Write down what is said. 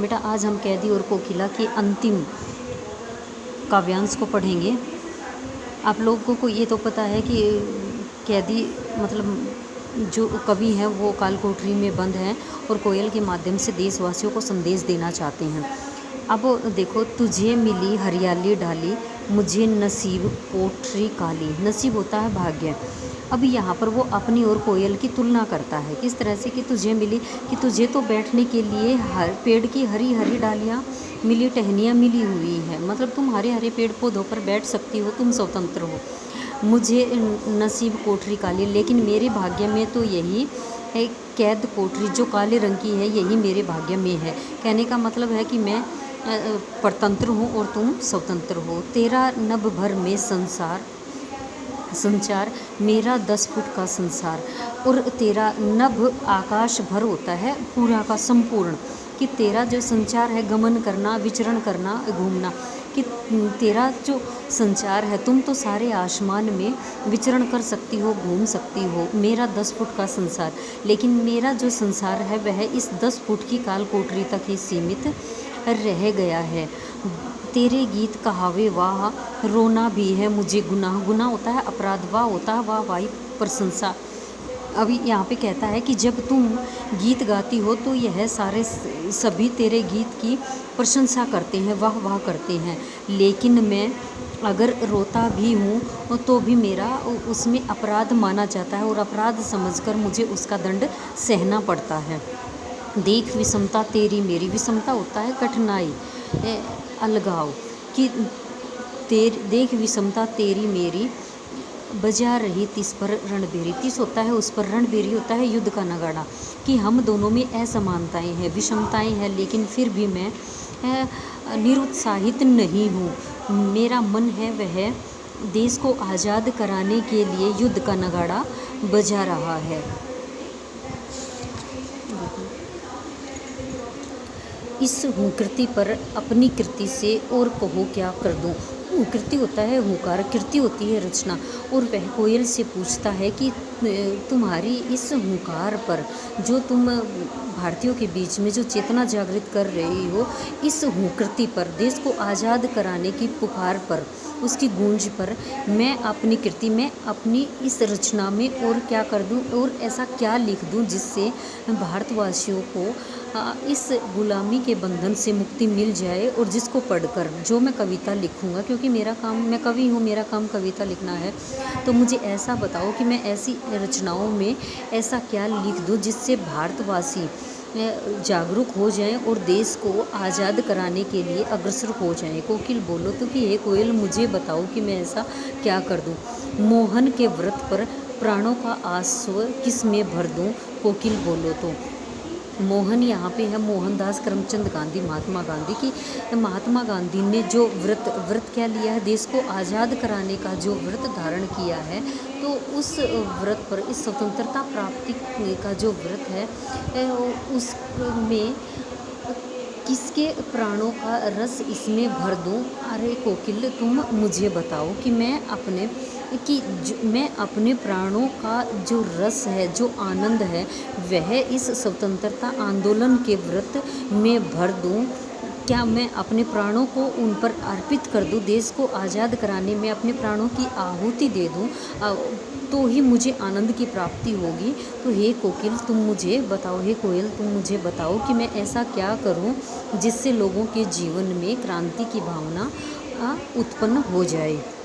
बेटा आज हम कैदी और कोकिला के अंतिम काव्यांश को पढ़ेंगे। आप लोगों को ये तो पता है कि कैदी मतलब जो कवि हैं वो काल कोठरी में बंद हैं और कोयल के माध्यम से देशवासियों को संदेश देना चाहते हैं। अब देखो, तुझे मिली हरियाली डाली, मुझे नसीब कोठरी काली। नसीब होता है भाग्य। अब यहाँ पर वो अपनी और कोयल की तुलना करता है किस तरह से कि तुझे मिली, कि तुझे तो बैठने के लिए हर पेड़ की हरी हरी डालियाँ मिली, टहनियाँ मिली हुई है, मतलब तुम हरे हरे पेड़ पौधों पर बैठ सकती हो, तुम स्वतंत्र हो। मुझे नसीब कोठरी काली, लेकिन मेरे भाग्य में तो यही है कैद कोठरी जो काले रंग की है, यही मेरे भाग्य में है। कहने का मतलब है कि मैं परतंत्र हूँ और तुम स्वतंत्र हो। तेरा नभ भर में संचार मेरा 10 फुट का संसार, और तेरा नभ आकाश भर होता है पूरा का संपूर्ण, कि तेरा जो संचार है गमन करना, विचरण करना, घूमना, कि तेरा जो संचार है तुम तो सारे आसमान में विचरण कर सकती हो, घूम सकती हो। मेरा 10 फुट का संसार, लेकिन मेरा जो संसार है वह इस 10 फुट की काल कोठरी तक ही सीमित रह गया है। तेरे गीत कहावे वाह, रोना भी है मुझे गुनाह। गुनाह होता है अपराध, वाह होता है वाह वाही प्रशंसा। अभी यहाँ पे कहता है कि जब तुम गीत गाती हो तो यह सारे सभी तेरे गीत की प्रशंसा करते हैं, वाह वाह करते हैं, लेकिन मैं अगर रोता भी हूँ तो भी मेरा उसमें अपराध माना जाता है और अपराध समझकर मुझे उसका दंड सहना पड़ता है। देख विषमता तेरी मेरी, विषमता होता है कठिनाई, अलगाव, कि देख विषमता तेरी मेरी, बजा रही तिस पर रणबेरी। तिस होता है उस पर, रणबेरी होता है युद्ध का नगाड़ा, कि हम दोनों में असमानताएं हैं, विषमताएं हैं, लेकिन फिर भी मैं निरुत्साहित नहीं हूँ। मेरा मन है वह देश को आज़ाद कराने के लिए युद्ध का नगाड़ा बजा रहा है। इस हुंकृति पर अपनी कृति से और कहो क्या कर दूं। हुंकृति होता है हुंकार, कृति होती है रचना, और वह कोयल से पूछता है कि तुम्हारी इस हुंकार पर, जो तुम भारतीयों के बीच में जो चेतना जागृत कर रही हो, इस हुंकृति पर, देश को आज़ाद कराने की पुकार पर, उसकी गूंज पर मैं अपनी कृति में, अपनी इस रचना में और क्या कर दूं, और ऐसा क्या लिख दूं जिससे भारतवासियों को इस गुलामी के बंधन से मुक्ति मिल जाए, और जिसको पढ़कर जो मैं कविता लिखूंगा, क्योंकि मेरा काम, मैं कवि हूँ, मेरा काम कविता लिखना है, तो मुझे ऐसा बताओ कि मैं ऐसी रचनाओं में ऐसा क्या लिख दूँ जिससे भारतवासी जागरूक हो जाएं और देश को आज़ाद कराने के लिए अग्रसर हो जाएं। कोकिल बोलो तो कि हे कोयल मुझे बताओ कि मैं ऐसा क्या कर दूं। मोहन के व्रत पर प्राणों का आस्व किस में भर दूं, कोकिल बोलो तो। मोहन यहाँ पे है मोहनदास करमचंद गांधी, महात्मा गांधी की। महात्मा गांधी ने जो व्रत क्या लिया है, देश को आज़ाद कराने का जो व्रत धारण किया है, तो उस व्रत पर, इस स्वतंत्रता प्राप्ति का जो व्रत है उसमें किसके प्राणों का रस इसमें भर दूं। अरे कोकिल तुम मुझे बताओ कि मैं अपने प्राणों का जो रस है, जो आनंद है, वह इस स्वतंत्रता आंदोलन के व्रत में भर दूं। क्या मैं अपने प्राणों को उन पर अर्पित कर दूं, देश को आज़ाद कराने में अपने प्राणों की आहुति दे दूं, तो ही मुझे आनंद की प्राप्ति होगी। तो हे कोकिल तुम मुझे बताओ, हे कोयल तुम मुझे बताओ कि मैं ऐसा क्या करूं जिससे लोगों के जीवन में क्रांति की भावना उत्पन्न हो जाए।